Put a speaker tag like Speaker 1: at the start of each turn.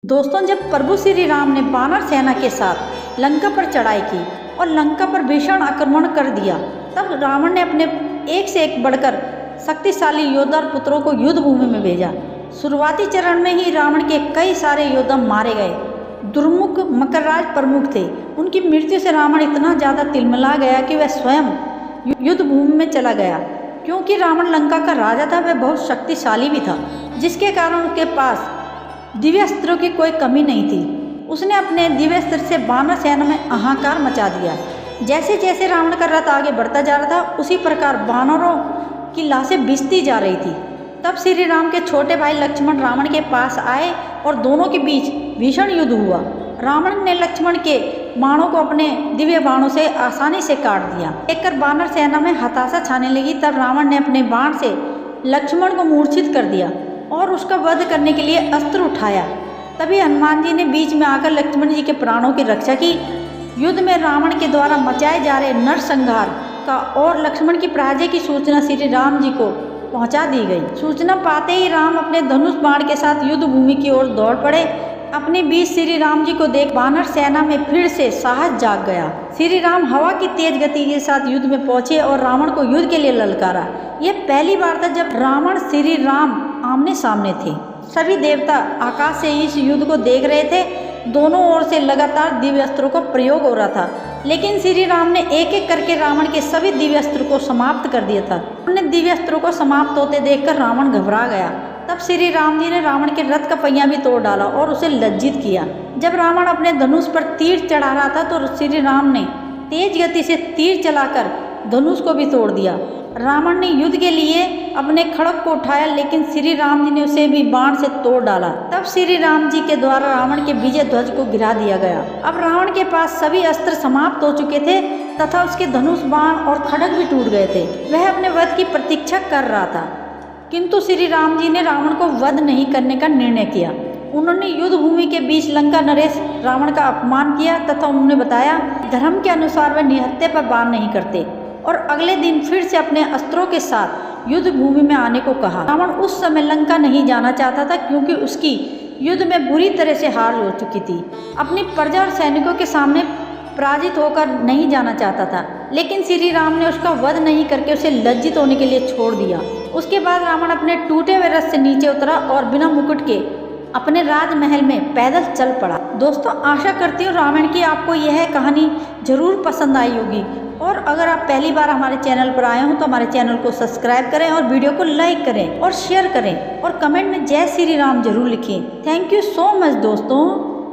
Speaker 1: दोस्तों, जब प्रभु श्री राम ने वानर सेना के साथ लंका पर चढ़ाई की और लंका पर भीषण आक्रमण कर दिया, तब रावण ने अपने एक से एक बढ़कर शक्तिशाली योद्धा और पुत्रों को युद्ध भूमि में भेजा। शुरुआती चरण में ही रावण के कई सारे योद्धा मारे गए। दुर्मुख मकरराज प्रमुख थे। उनकी मृत्यु से रावण इतना ज़्यादा तिलमिला गया कि वह स्वयं युद्ध भूमि में चला गया। क्योंकि रावण लंका का राजा था, वह बहुत शक्तिशाली भी था, जिसके कारण उसके पास दिव्य अस्त्रों की कोई कमी नहीं थी। उसने अपने दिव्य अस्त्र से वानर सेना में हाहाकार मचा दिया। जैसे जैसे रावण का रथ आगे बढ़ता जा रहा था, उसी प्रकार वानरों की लाशें बिछती जा रही थी। तब श्री राम के छोटे भाई लक्ष्मण रावण के पास आए और दोनों के बीच भीषण युद्ध हुआ। रावण ने लक्ष्मण के बाणों को अपने दिव्य बाणों से आसानी से काट दिया। देखकर वानर सेना में हताशा छाने लगी। तब रावण ने अपने बाण से लक्ष्मण को मूर्छित कर दिया और उसका वध करने के लिए अस्त्र उठाया। तभी हनुमान जी ने बीच में आकर लक्ष्मण जी के प्राणों की रक्षा की। युद्ध में रावण के द्वारा मचाए जा रहे नरसंहार का और लक्ष्मण की पराजय की सूचना श्री राम जी को पहुंचा दी गई। सूचना पाते ही राम अपने धनुष बाण के साथ युद्ध भूमि की ओर दौड़ पड़े। अपने बीच श्री राम जी को देख वानर सेना में फिर से साहस जाग गया। श्री राम हवा की तेज गति के साथ युद्ध में पहुंचे और रावण को युद्ध के लिए ललकारा। यह पहली बार था जब रावण श्री राम आमने सामने थे। सभी देवता आकाश से इस युद्ध को देख रहे थे। दोनों ओर से लगातार दिव्य अस्त्रों का प्रयोग हो रहा था, लेकिन श्री राम ने एक एक करके रावण के सभी दिव्य अस्त्र को समाप्त कर दिया था। उन्होंने दिव्य अस्त्रों को समाप्त होते देखकर रावण घबरा गया। तब श्री राम जी ने रावण के रथ का पहिया भी तोड़ डाला और उसे लज्जित किया। जब रावण अपने धनुष पर तीर चढ़ा रहा था तो श्री राम ने तेज गति से तीर चलाकर धनुष को भी तोड़ दिया। रावण ने युद्ध के लिए अपने खड़ग को उठाया, लेकिन श्री राम जी ने उसे भी बाण से तोड़ डाला। तब श्री राम जी के द्वारा रावण के विजय ध्वज को गिरा दिया गया। अब रावण के पास सभी अस्त्र समाप्त हो चुके थे तथा उसके धनुष, बाण और खड़ग भी टूट गए थे। वह अपने वध की प्रतीक्षा कर रहा था, किंतु श्री राम जी ने रावण को वध नहीं करने का निर्णय किया। उन्होंने युद्ध भूमि के बीच लंका नरेश रावण का अपमान किया तथा उन्होंने बताया धर्म के अनुसार वह निहत्थे पर वार नहीं करते, और अगले दिन फिर से अपने अस्त्रों के साथ युद्ध भूमि में आने को कहा। रावण उस समय लंका नहीं जाना चाहता था, क्योंकि उसकी युद्ध में बुरी तरह से हार हो चुकी थी। अपनी प्रजा और सैनिकों के सामने पराजित होकर नहीं जाना चाहता था, लेकिन श्री राम ने उसका वध नहीं करके उसे लज्जित होने के लिए छोड़ दिया। उसके बाद रावण अपने टूटे हुए रथ से नीचे उतरा और बिना मुकुट के अपने राजमहल में पैदल चल पड़ा। दोस्तों, आशा करती हूँ रामायण की आपको यह कहानी जरूर पसंद आई होगी, और अगर आप पहली बार हमारे चैनल पर आए हो तो हमारे चैनल को सब्सक्राइब करें और वीडियो को लाइक करें और शेयर करें और कमेंट में जय श्री राम जरूर लिखें। थैंक यू सो मच दोस्तों।